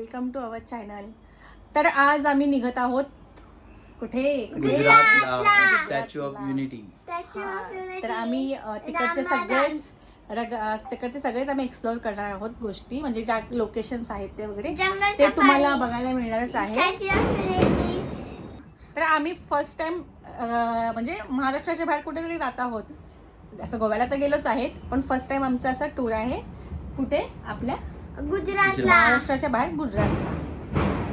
Welcome to our channel. तर आज आम्ही निघत आहोत कुठे? गुजरातला स्टॅच्यू ऑफ युनिटी. तर आम्ही तिकडचे सगळेच आम्ही एक्सप्लोअर करणार आहोत गोष्टी, म्हणजे ज्या लोकेशन्स आहेत ते वगैरे ते तुम्हाला बघायला मिळणारच आहे. तर आम्ही फर्स्ट टाइम म्हणजे महाराष्ट्राच्या बाहेर कुठेतरी जात आहोत. असं गोव्याला तर गेलोच आहेत, पण फर्स्ट टाइम आमचा असा टूर आहे. कुठे? आपल्या गुजरातला, महाराष्ट्राच्या बाहेर गुजरातला.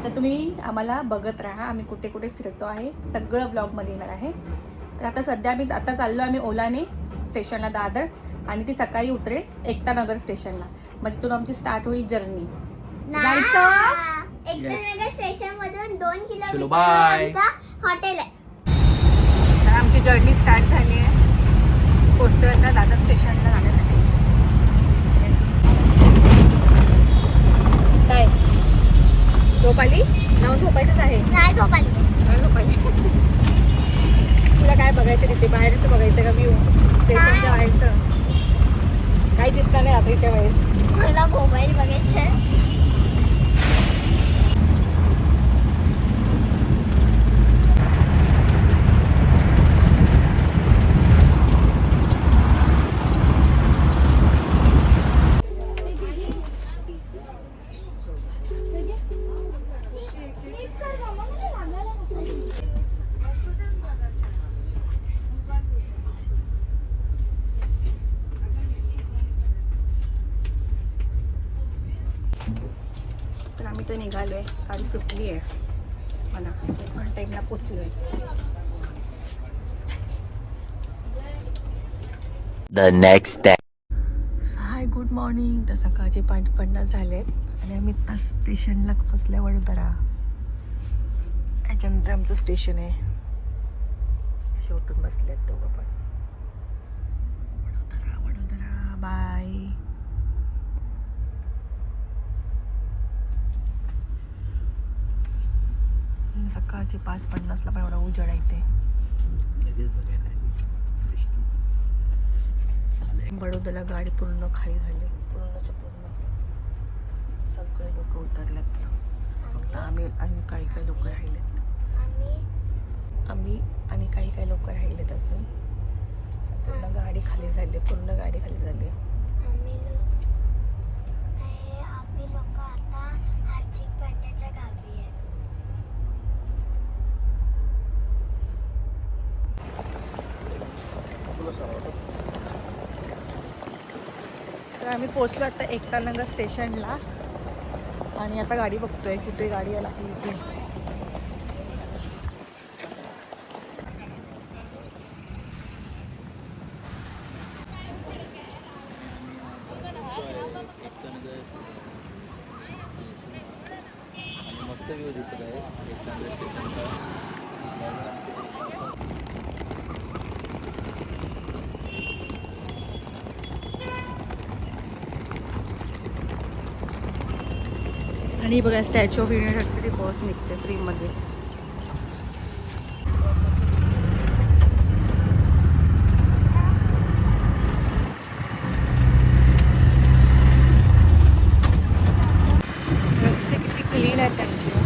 तर तुम्ही आम्हाला बघत राहा, आम्ही कुठे कुठे फिरतो आहे, सगळं ब्लॉगमध्ये येणार आहे. तर आता सध्या आता चाललो आम्ही ओलाने स्टेशनला, दादर, आणि ती सकाळी उतरेल एकता नगर स्टेशनला. मग तिथून आमची स्टार्ट होईल जर्नी. एकता नगर स्टेशन मधून 2 किलोमीटर हॉटेल आहे. तर आमची जर्नी स्टार्ट झाली आहे. पोहोचतोय आता दादर स्टेशनला जाण्यासाठी. काय झोप आली? जाऊन झोपायचंच आहे. नाही झोपाली. तुला काय बघायचं तिथे? बाहेरचं बघायचं का व्ह्यू? स्टेशनच्या बाहेरचं काही दिसतं नाही रात्रीच्या वेळेस. मला मोबाईल बघायचं. तर आम्ही तर निघालो आहे, गाडी सुटली आहे. मला पण टाईमला पोचलो आहे. The next day. High, good morning. तर सकाळचे 5:50 झालेत आणि आम्ही आता स्टेशनला पोचल्या. वडोदरा याच्यानंतर आमचं स्टेशन आहे. असे उठून बसले आहेत दोघं पण. वडोदरा बाय. सकाळचे 5:50ला पण एवढा उजेड आहे इथे. बडोद्याला गाडी पूर्ण खाली झाली, पूर्णच्या पूर्ण. सगळे लोक उतरलेत, फक्त आम्ही आणि काही लोक राहिलेत. आम्ही आणि काही लोक राहिलेत अजून. पूर्ण गाडी खाली झाली, पूर्ण गाडी खाली झाली. आम्ही लोक आता हार्दिक पांड्याच्या गावी आहे. तर आम्ही पोचलो आता एकता नगर स्टेशनला आणि आता गाडी बघतोय कुठे गाडी यायला इथे. मस्त व्ह्यू दिसत आहे एकता नगर स्टेशनचा. आणि बघा, स्टॅच्यू ऑफ युनिव्हर्सिटी बस निघते फ्रीमध्ये. रस्ते किती क्लीन आहेत त्यांचे.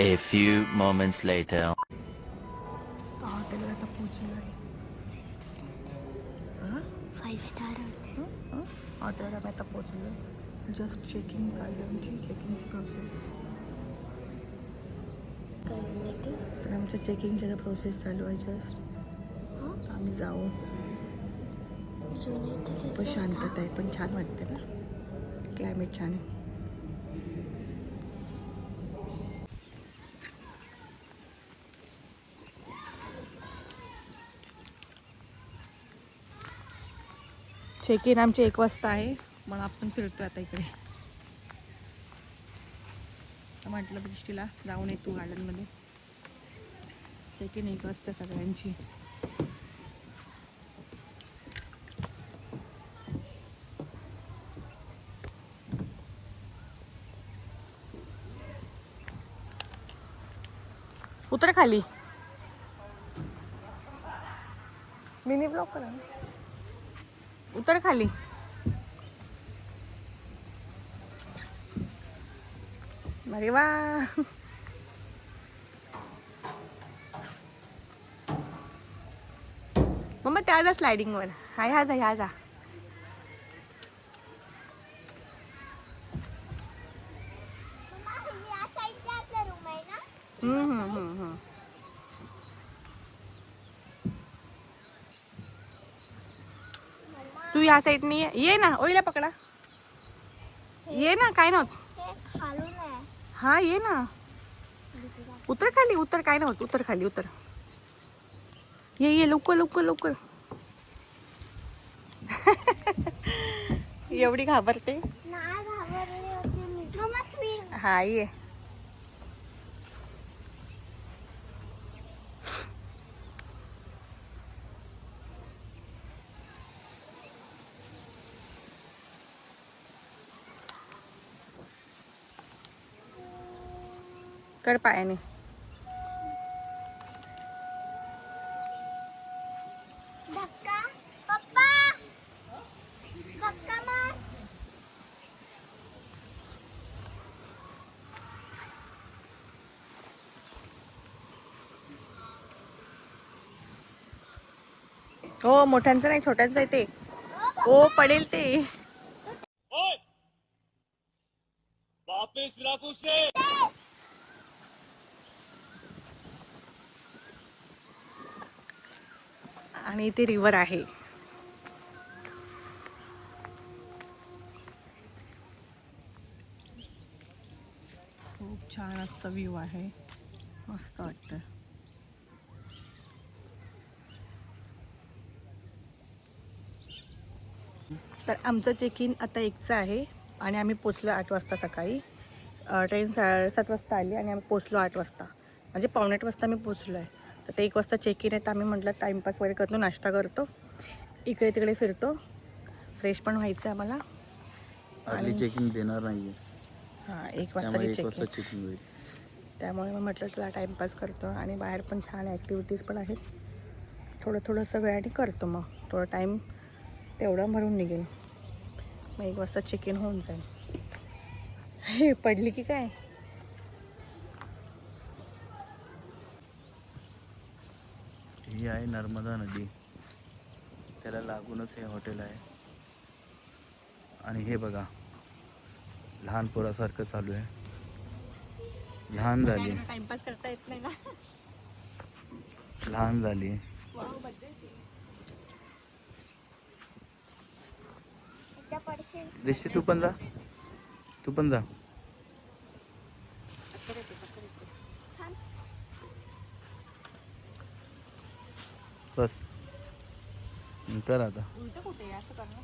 A few moments later. हॉटेलवर आता पोहोचलो आहे. 5 स्टार हॉटेलवर आम्ही आता पोहोचलो आहे. जस्ट चेकिंग चालू आहे, आमची चेकिंगची प्रोसेस. तर आमच्या चेकिंगची प्रोसेस चालू आहे जस्ट. आम्ही जाऊ. खूप शांतता आहे, पण छान वाटते ना. क्लायमेट छान आहे. चेक इन आमचे 1 वाजता आहे, मग आपण फिरतोय आता इकडे. म्हटलं दृष्टीला जाऊन ये तू गार्डनमध्ये. चेक इन 1 वाजता सगळ्यांची. उतर खाली. मिनी ब्लॉक करा. उतर खाली. अरे वा. मम्मा त्या जा स्लायडिंग वर. हा ह्या जा ह्या जा. या साईडला आपला रूम आहे ना. तू ह्या साईडनी ये ना. ओईला पकडा. ये ना काय नव्हत. हे खालून आहे. हा ये ना. उतर खाली. उतर काय नव्हत. उतर खाली उतर. ये लवकर लवकर लवकर. एवढी घाबरते. नाही घाबरले होते मी. Mamma swing. हा ये. कर पायाने. धक्का. पप्पा धक्का मार. हो मोठ्यांचं नाही छोट्यांचं आहे ते. ओ पडेल ते. आणि इथे रिव्हर आहे. खूप छान असं व्ह्यू आहे. मस्त वाटतं. तर आमचं चेक इन आता 1चं आहे आणि आम्ही पोचलो 8 वाजता सकाळी. ट्रेन 7:30 वाजता आली आणि आम्ही पोचलो 8 वाजता. म्हणजे 7:45 वाजता मी पोचलो आहे. तर ते 1 वाजता चेक इन आहे. तर आम्ही म्हटलं टाईमपास वगैरे करतो, नाश्ता करतो, इकडे तिकडे फिरतो, फ्रेश पण व्हायचं आहे आम्हाला. आणि चेक इन देणार नाही. हां 1 वाजता चेक इन होईल. त्यामुळे मग म्हटलं चला टाईमपास करतो आणि बाहेर पण छान ॲक्टिव्हिटीज पण आहेत. थोडं थोडंसं वेळाने करतो. मग थोडा टाईम तेवढा भरून निघेल. मग 1 वाजता चेक इन होऊन जाईल. हे पडली की काय. ही आहे नर्मदा नदी. त्याला लागूनच हे हॉटेल आहे. आणि हे बघा लहान पोरासारखं चालू आहे. लहान झाली. टाइमपास करता येत नाही ना. लहान झाली. एकदा पडशील. दिसते तू पण जा. तू पण जा. बस कर आता. उलट कुठे असं करणार.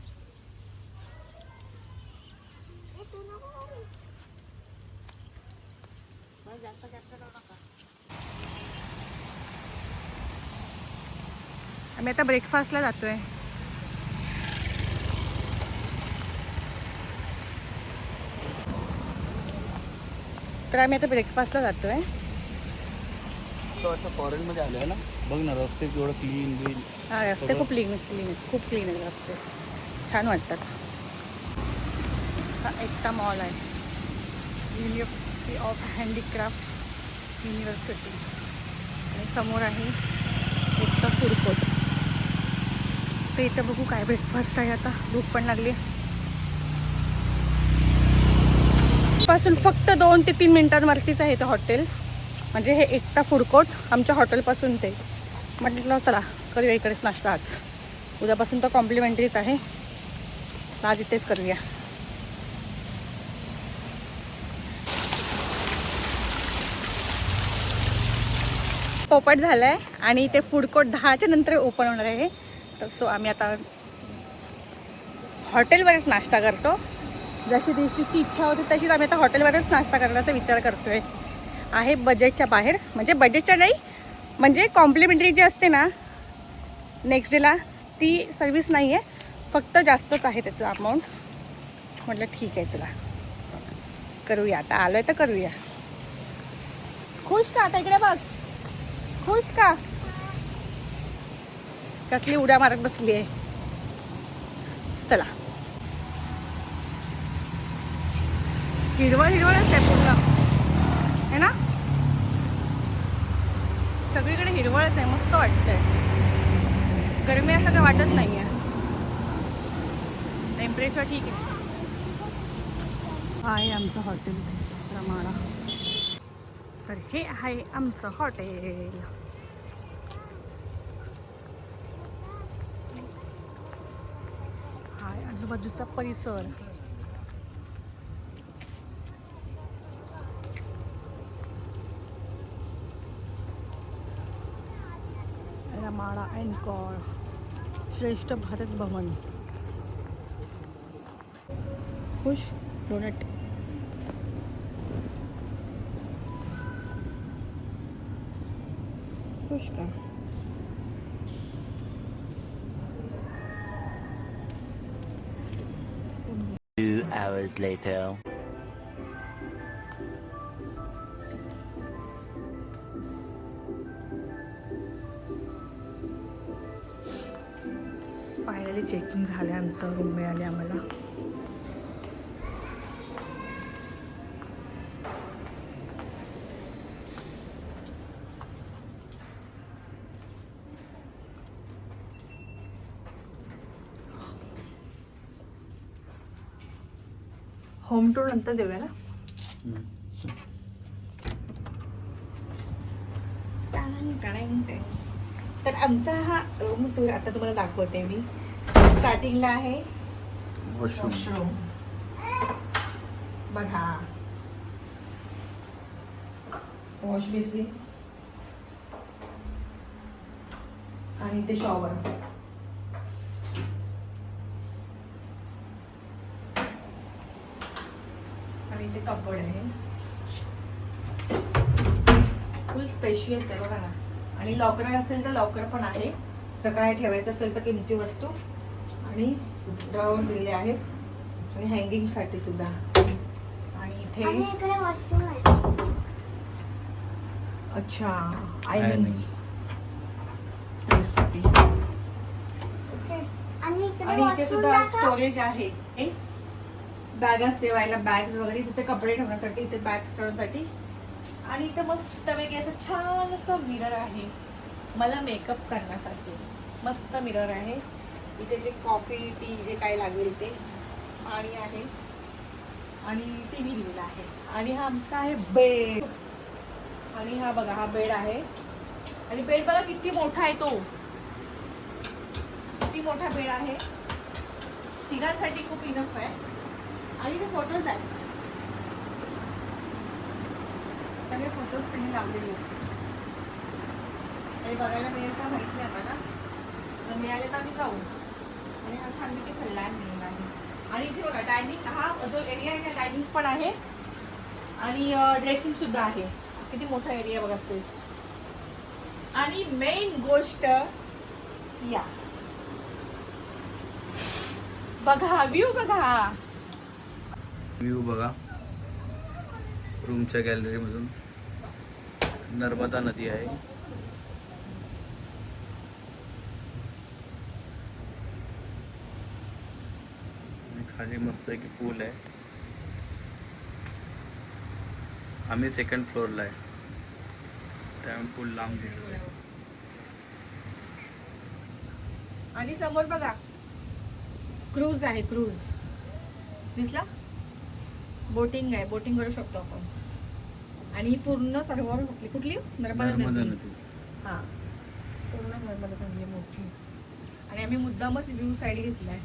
आम्ही आता ब्रेकफास्टला जातोय. तर आम्ही आता ब्रेकफास्टला जातोय. फॉरेन मध्ये आलोय ना. बघ ना रस्ते केवढं क्लीन ग्रीन. हा रस्ते खूप क्लीन आहेत. खूप क्लीन आहेत रस्ते. छान वाटतात. हा एकता मॉल आहे. University of handicraft university. आणि समोर आहे एकता फूड कोर्ट. तर इथं बघू काय ब्रेकफास्ट आहे. आता भूक पण लागली. पासून फक्त 2 ते 3 मिनिटांवरतीच आहे इथं हॉटेल. म्हणजे हे एकता फूड कोर्ट आमच्या हॉटेलपासून ते. म्हटलं चला करूया इकडेच नाश्ता आज. उद्यापासून तर कॉम्प्लिमेंटरीच आहे. आज इथेच करूया. पोपट झालं आहे आणि ते फूड कोर्ट 10च्या नंतर ओपन होणार आहे. तर सो आम्ही आता हॉटेलवरच नाश्ता करतो. जशी दृष्टीची इच्छा होती तशीच आम्ही आता हॉटेलवरच नाश्ता करण्याचा विचार करतो आहे. बजेटच्या बाहेर. म्हणजे बजेटच्या नाही म्हणजे कॉम्प्लिमेंटरी जी असते ना नेक्स्ट डेला ती सर्विस नाही आहे, फक्त जास्तच आहे त्याचं अमाऊंट. म्हटलं ठीक आहे चला करूया, आता आलो आहे तर करूया. खुश का? आता इकडे बघ, खुश का? कसली उड्या मारत बसली आहे. चला, हिरवळ हिरवळच आहे पूर्ण है ना, सगळीकडे हिरवळच आहे. मस्त वाटतंय, गरमी असं काही वाटत नाही आहे, टेम्परेचर ठीक आहे. हा आहे आमचं हॉटेल रमाडा. तर हे आहे आमचं हॉटेल. हा आजूबाजूचा परिसर. रमाडा अँकर, श्रेष्ठ भारत भवन. खुश डोनट. खुश का? Two hours later. Finally checking झालं आमचं, रूम मिळाली आम्हाला. होम टूर नंतर देऊया ना. तर आमचा हा रूम टूर आता तुम्हाला दाखवते मी. स्टार्टिंगला आहे वॉशरूम, बघा, वॉश बेसिन आणि ते शॉवर. आणि ते कपड आहे, फुल स्पेशियस आहे बघा ना. आणि लॉकर असेल तर लॉकर पण आहे, जर काय ठेवायचं असेल तर किमती वस्तू. आणि ड्रॉवर दिलेले आहेत आणि हँगिंग साठी सुद्धा. आणि इथे अच्छा आयनिंग साठी. ओके. आणि इथे सुद्धा स्टोरेज आहे, बॅग्स ठेवायला, बॅग्स वगैरे, तिथे कपडे ठेवण्यासाठी, इथे बॅग्स ठेवण्यासाठी. आणि इथे मस्तपैकी असं छान असं मिरर आहे मला मेकअप करण्यासाठी. मस्त मिरर आहे. इथे जे कॉफी टी जे काय लागेल ते पाणी आहे. आणि टी व्ही दिलेला आहे. आणि हा आमचा आहे बेड. आणि हा बघा, हा बेड आहे. आणि बेड बघा किती मोठा आहे, तो किती मोठा बेड आहे, तिघांसाठी खूप इनफ आहे. आणि ते फोटोज आहेत, सगळे फोटोज त्यांनी लावलेले आहेत. हे बघायला मिळेल का माहित नाही आम्हाला, जर मिळाले तर आम्ही जाऊ. आणि हा छानपैकी सल्ला मिळेल आहे. आणि इथे बघा डायनिंग, हा जो एरिया आहे त्या डायनिंग पण आहे आणि ड्रेसिंग सुद्धा आहे. किती मोठा एरिया बघा, स्पेस. आणि मेन गोष्ट या बघा, व्ह्यू बघा, व्ह्यू बघा रूमच्या गॅलरी मधून. नर्मदा नदी आहे. खाली मस्त की पूल आहे. आम्ही सेकंड फ्लोअरला आहे, त्यामुळे पूल लांब दिसत आहे. आणि समोर बघा क्रूज आहे, क्रूज दिसला, बोटिंग आहे, बोटिंग करू शकतो आपण. आणि पूर्ण सरोवर कुठली नर्मदा नदी. हा, पूर्ण नर्मदा नदी मोठी. आणि आम्ही मुद्दामच व्ह्यू साईड घेतलाय,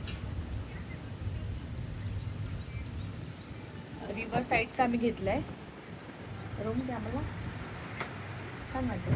रिव्हर साईडचा आम्ही घेतलाय रूम. ते आम्हाला छान वाटतं.